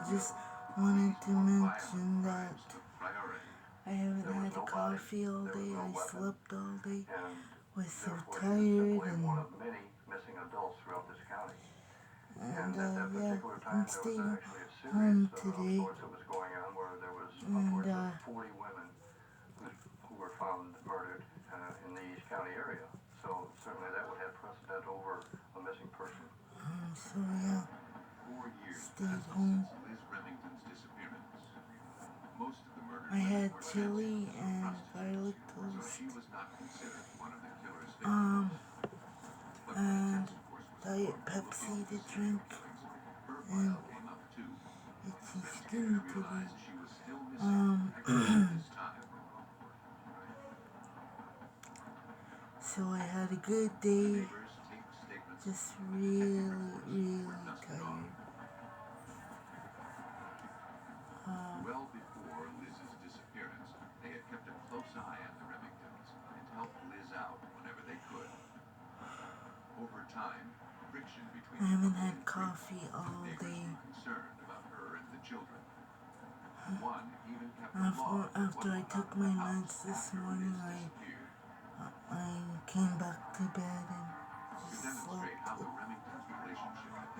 just wanted to mention that I haven't had a coffee all day. I slept all day. Was so tired yeah, I'm staying home today. And who were found murdered in the East County area. So certainly that would have precedent over a missing person. So yeah, 4 years stayed home. Liz Remington's disappearance. Most of the murders I had chili and garlic toast. She was not considered one of the killer's victims. And Diet Pepsi to drink. And itchy skin today. So I had a good day, just really, really tired. Well before Liz's disappearance, they had kept a close eye on the Remingtons and helped Liz out whenever they could. Over time, friction between I haven't had coffee all day. Concerned about her and the children. One even kept after I took my meds this morning, I came back to bed and just slept.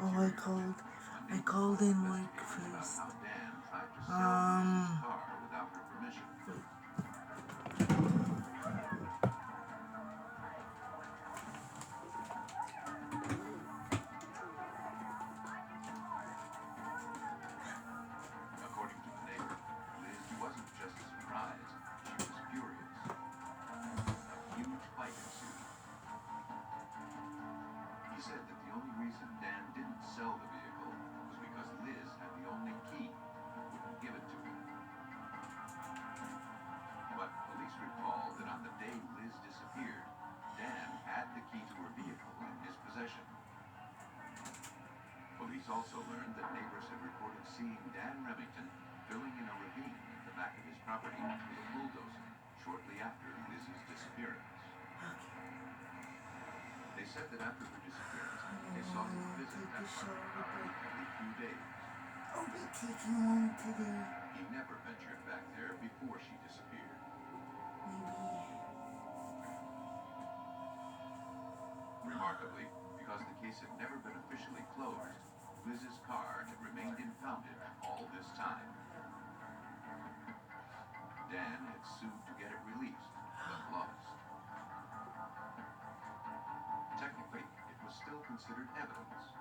Oh, I called in work first. According to the neighbor, Liz wasn't just surprised, she was furious. A huge fight ensued. He said that the only reason Dan didn't sell the vehicle was because Liz had the only key and wouldn't give it to him. But police recall that on the day Liz disappeared, Dan had the key to her vehicle in his possession. Police also learned that neighbors had reported seeing Dan Remington filling in a ravine at the back of his property with a bulldozer shortly after Liz's disappearance. They said that after her disappearance, they saw him visit that property every few days. I'll be taking one today. He never ventured back there before she disappeared. Remarkably, because the case had never been officially closed, Liz's car had remained impounded all this time. Dan had sued to get it released, but lost. Technically, it was still considered evidence.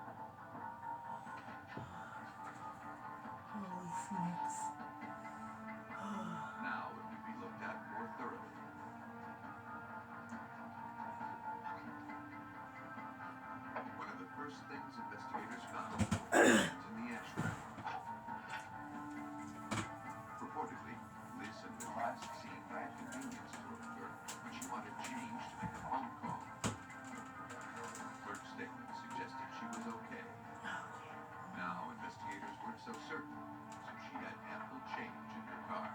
Holy smokes. Now it would be looked at more thoroughly. One of the first things investigators found was in the ashtray. Reportedly, Liz had been last seen by a convenience store clerk when she wanted change to make a phone call. The clerk's statement suggested she was okay. Now investigators weren't so certain, so she had ample change in her car.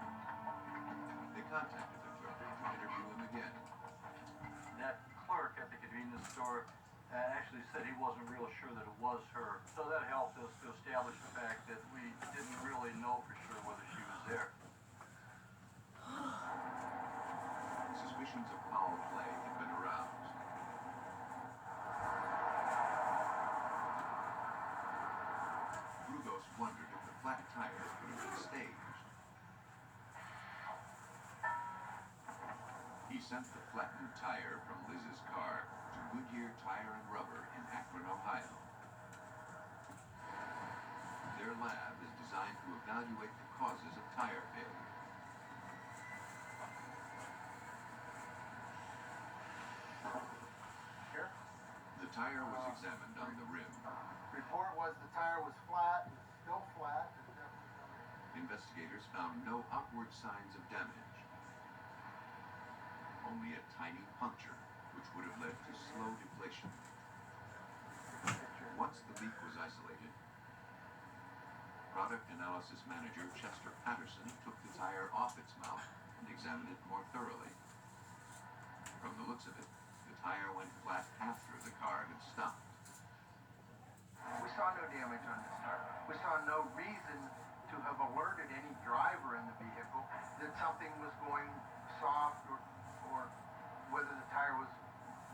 They contacted the clerk to interview him again. That clerk at the convenience store actually said he wasn't real sure that it was her. So that helped us to establish the fact that we didn't really know for sure whether she was there. Suspicions of foul play had been aroused. Rugos wondered if the flat tire could have been staged. He sent the flattened tire from Liz's car to Goodyear Tire and Rubber in Akron, Ohio. Their lab is designed to evaluate the causes of tire failure. Here? The tire was examined on the rim. Report was the tire was flat, still flat. Investigators found no outward signs of damage. Only a tiny puncture, which would have led to slow deflation. Once the leak was isolated, product analysis manager Chester Patterson took the tire off its mouth and examined it more thoroughly. From the looks of it, the tire went flat after the car had stopped. We saw no damage on this tire. We saw no reason to have alerted any driver in the vehicle that something was going soft or whether the tire was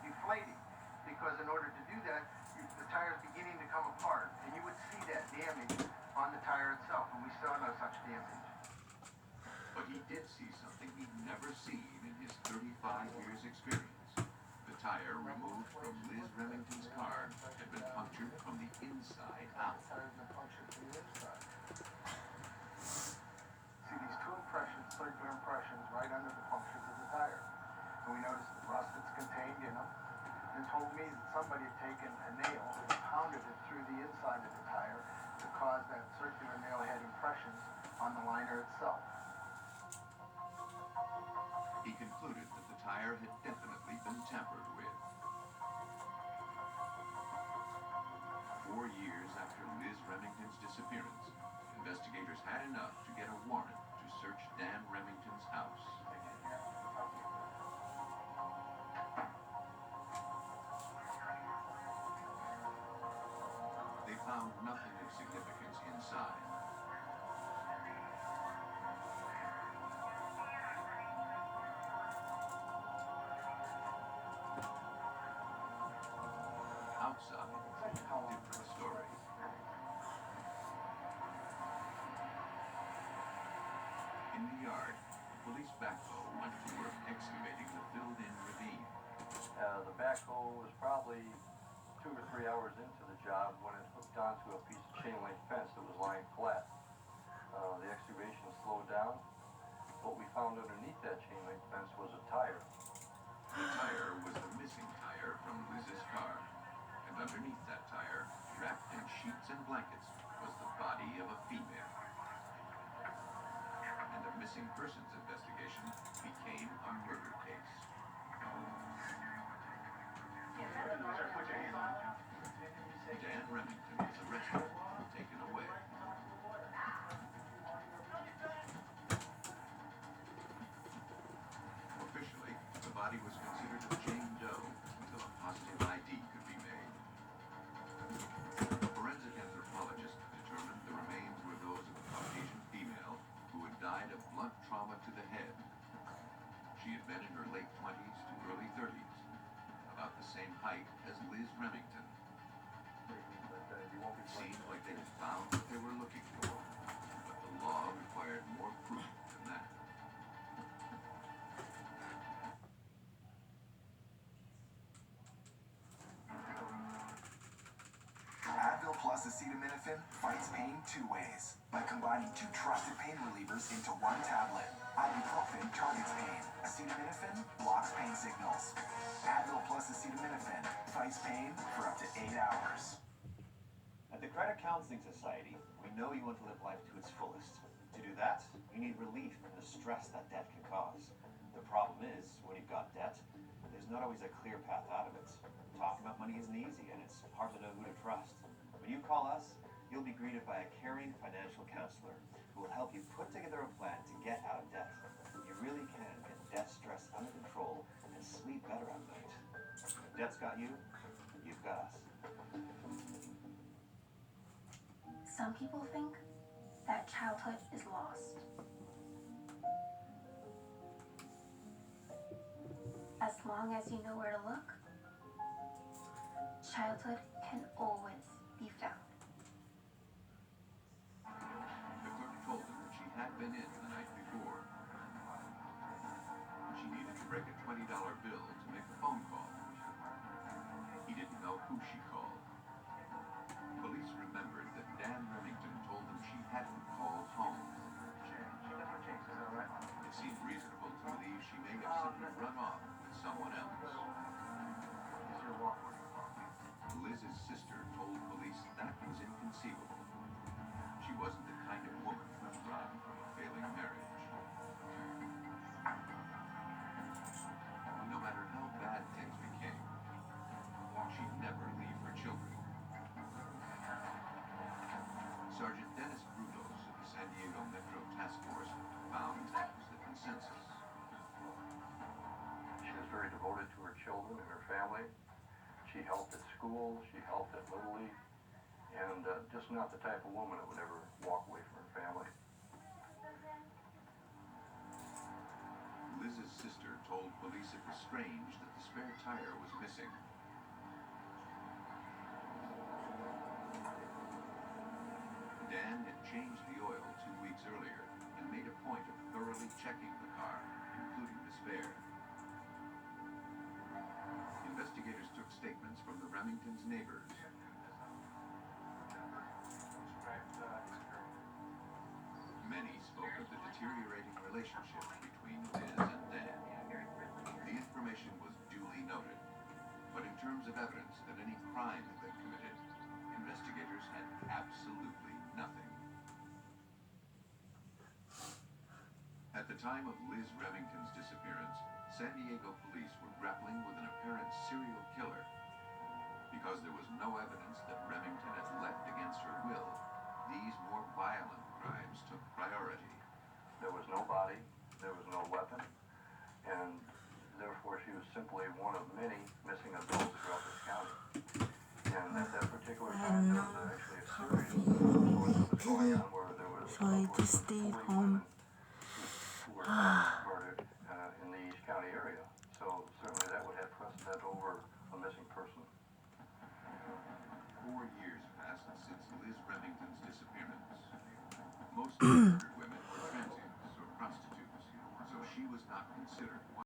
deflating. Because in order to do that, the tire is beginning to come apart, and you would see that damage on the tire itself, and we saw no such damage. But he did see something he'd never seen in his 35 years experience. The tire removed from Liz Remington's car had been punctured from the inside out. See these two impressions, circular impressions, right under the punctures of the tire. And we noticed the rust that's contained in them. And it told me that somebody had taken a nail and pounded it through the inside of the tire to cause that circular nail head impressions on the liner itself. He concluded that the tire had definitely been tampered with. 4 years after Liz Remington's disappearance, investigators had enough to get a warrant to search Dan Remington's house. They found nothing of significance inside. Outside, different story. In the yard, police backhoe went to work excavating the filled-in ravine. The backhoe was probably 2 or 3 hours into the job when it hooked onto a piece of chain link fence that was lying flat. The excavation slowed down. What we found underneath that chain link fence was a tire. The tire was the missing tire from Liz's car. And underneath that tire, wrapped in sheets and blankets, was the body of a female. And a missing persons investigation became a murder case. Dan Remington was arrested and taken away. Officially, the body was considered a Jane Doe until a positive ID could be made. A forensic anthropologist determined the remains were those of a Caucasian female who had died of blunt trauma to the head. She had been in her late 20s to early 30s, about the same height as Liz Remington. It seemed like they had found what they were looking for, but the law required more proof than that. Advil plus acetaminophen fights pain 2 ways by combining 2 trusted pain relievers into 1 tablet. Ibuprofen targets pain. Acetaminophen blocks pain signals. Advil plus acetaminophen fights pain for up to 8 hours. At the Credit Counseling Society, we know you want to live life to its fullest. To do that, you need relief from the stress that debt can cause. The problem is, when you've got debt, there's not always a clear path out of it. Talking about money isn't easy, and it's hard to know who to trust. When you call us, you'll be greeted by a caring financial counselor who will help you put together a plan to get out of debt. You really can get debt stress under control and sleep better at night. If debt's got you, you've got us. Some people think that childhood is lost. As long as you know where to look, childhood can always be found. The clerk told him that she had been in the night before. She needed to break a $20 bill to make a phone call. He didn't know who she called. Police remembered that Dan Remington told them she hadn't called home. It seemed reasonable to believe she may have simply run off with someone else. Liz's sister told police that was inconceivable. She wasn't the kind of woman who would run from a failing marriage. No matter how bad things became, she'd never leave her children. Sergeant Dennis Brudos of the San Diego Metro Task Force found that was the consensus. She was very devoted to her children and her family. She helped at school, she helped at Little League. and just not the type of woman that would ever walk away from her family. Liz's sister told police it was strange that the spare tire was missing. Dan had changed the oil 2 weeks earlier and made a point of thoroughly checking the car, including the spare. Investigators took statements from the Remingtons' neighbors. Many spoke of the deteriorating relationship between Liz and Dan. The information was duly noted, but in terms of evidence that any crime had been committed, investigators had absolutely nothing. At the time of Liz Remington's disappearance, San Diego police were grappling with an apparent serial killer. Because there was no evidence that Remington had left against her will, these more violent crimes took priority. There was no body, there was no weapon, and therefore she was simply one of many missing adults throughout this county. And at that particular time, there was actually a series of sorts that was going on where there was So I just stayed home. who were murdered in the East County area. So certainly that would have precedent over a missing person. 4 years passed since Liz Remington's disappearance. Most of the murdered women were transients or prostitutes, so she was not considered